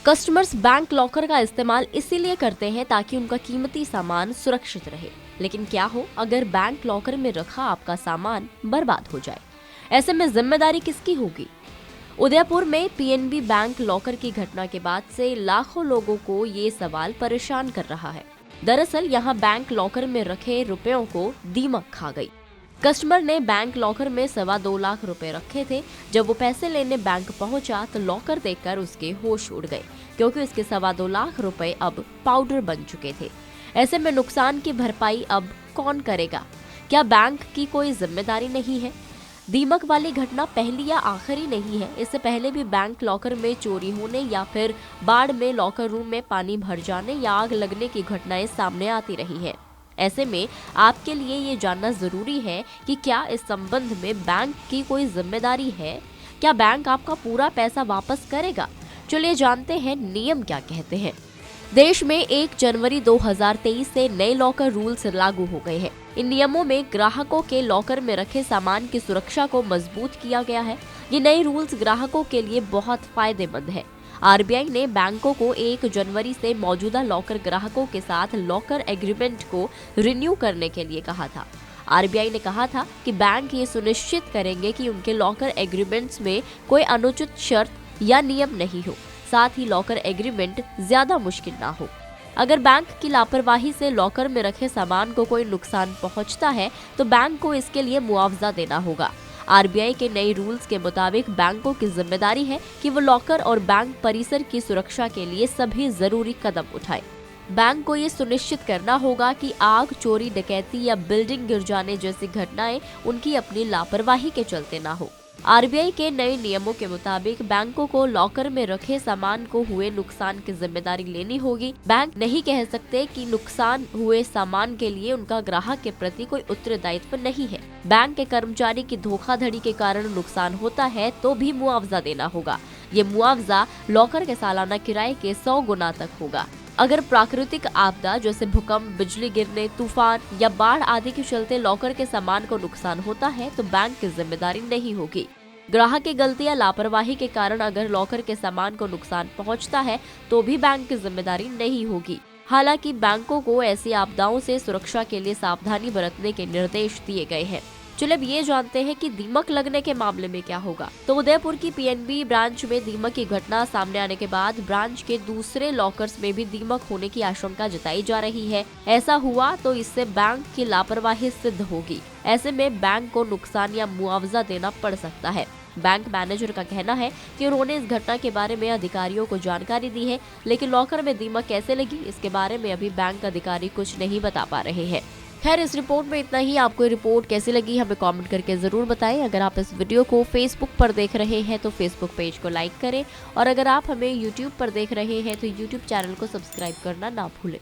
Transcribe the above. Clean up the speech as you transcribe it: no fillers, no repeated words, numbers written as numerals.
Customers bank locker का इस्तेमाल इसीलिए करते हैं ताकि उनका कीमती सामान सुरक्षित रहे। लेकिन क्या हो अगर बैंक लॉकर में रखा आपका सामान बर्बाद हो जाए? ऐसे में जिम्मेदारी किसकी होगी? उदयपुर में पीएनबी बैंक लॉकर की घटना के बाद से लाखों लोगों को ये सवाल परेशान कर रहा है। दरअसल यहाँ बैंक लॉकर में रखे रुपयों को दीमक खा गई। कस्टमर ने बैंक लॉकर में 2.25 लाख रुपए रखे थे। जब वो पैसे लेने बैंक पहुंचा तो लॉकर देखकर उसके होश उड़ गए, क्योंकि उसके 2.25 लाख रुपए अब पाउडर बन चुके थे। ऐसे में नुकसान की भरपाई अब कौन करेगा? क्या बैंक की कोई जिम्मेदारी नहीं है? दीमक वाली घटना पहली या आखिरी नहीं है। इससे पहले भी बैंक लॉकर में चोरी होने या फिर बाढ़ में लॉकर रूम में पानी भर जाने या आग लगने की घटनाएं सामने आती रही हैं। ऐसे में आपके लिए ये जानना जरूरी है कि क्या इस संबंध में बैंक की कोई जिम्मेदारी है? क्या बैंक आपका पूरा पैसा वापस करेगा? चलिए जानते हैं नियम क्या कहते हैं। देश में 1 जनवरी 2023 से नए लॉकर रूल्स लागू हो गए हैं। इन नियमों में ग्राहकों के लॉकर में रखे सामान की सुरक्षा को मजबूत किया गया है। ये नए रूल्स ग्राहकों के लिए बहुत फायदेमंद है। आरबीआई ने बैंकों को 1 जनवरी से मौजूदा लॉकर ग्राहकों के साथ लॉकर एग्रीमेंट को रिन्यू करने के लिए कहा था। आरबीआई ने कहा था कि बैंक ये सुनिश्चित करेंगे कि उनके लॉकर एग्रीमेंट्स में कोई अनुचित शर्त या नियम नहीं हो, साथ ही लॉकर एग्रीमेंट ज्यादा मुश्किल ना हो। अगर बैंक की लापरवाही से लॉकर में रखे सामान को कोई नुकसान पहुंचता है तो बैंक को इसके लिए मुआवजा देना होगा। आरबीआई के नए रूल्स के मुताबिक बैंकों की जिम्मेदारी है कि वो लॉकर और बैंक परिसर की सुरक्षा के लिए सभी जरूरी कदम उठाए। बैंक को ये सुनिश्चित करना होगा कि आग, चोरी, डकैती या बिल्डिंग गिर जाने जैसी घटनाएं उनकी अपनी लापरवाही के चलते ना हो। आरबीआई के नए नियमों के मुताबिक बैंकों को लॉकर में रखे सामान को हुए नुकसान की जिम्मेदारी लेनी होगी। बैंक नहीं कह सकते कि नुकसान हुए सामान के लिए उनका ग्राहक के प्रति कोई उत्तरदायित्व नहीं है। बैंक के कर्मचारी की धोखाधड़ी के कारण नुकसान होता है तो भी मुआवजा देना होगा। ये मुआवजा लॉकर के सालाना किराए के 100 गुना तक होगा। अगर प्राकृतिक आपदा जैसे भूकंप, बिजली गिरने, तूफान या बाढ़ आदि के चलते लॉकर के सामान को नुकसान होता है तो बैंक की जिम्मेदारी नहीं होगी। ग्राहक की गलती या लापरवाही के कारण अगर लॉकर के सामान को नुकसान पहुंचता है तो भी बैंक की जिम्मेदारी नहीं होगी। हालांकि बैंकों को ऐसी आपदाओं से सुरक्षा के लिए सावधानी बरतने के निर्देश दिए गए हैं। चलिए अब ये जानते हैं कि दीमक लगने के मामले में क्या होगा। तो उदयपुर की पीएनबी ब्रांच में दीमक की घटना सामने आने के बाद ब्रांच के दूसरे लॉकर्स में भी दीमक होने की आशंका जताई जा रही है। ऐसा हुआ तो इससे बैंक की लापरवाही सिद्ध होगी। ऐसे में बैंक को नुकसान या मुआवजा देना पड़ सकता है। बैंक मैनेजर का कहना है कि उन्होंने इस घटना के बारे में अधिकारियों को जानकारी दी है, लेकिन लॉकर में दीमक कैसे लगी इसके बारे में अभी बैंक अधिकारी कुछ नहीं बता पा रहे हैं। खैर, इस रिपोर्ट में इतना ही। आपको ये रिपोर्ट कैसी लगी हमें कमेंट करके जरूर बताएं। अगर आप इस वीडियो को फेसबुक पर देख रहे हैं तो फेसबुक पेज को लाइक करें, और अगर आप हमें यूट्यूब पर देख रहे हैं तो यूट्यूब चैनल को सब्सक्राइब करना ना भूलें।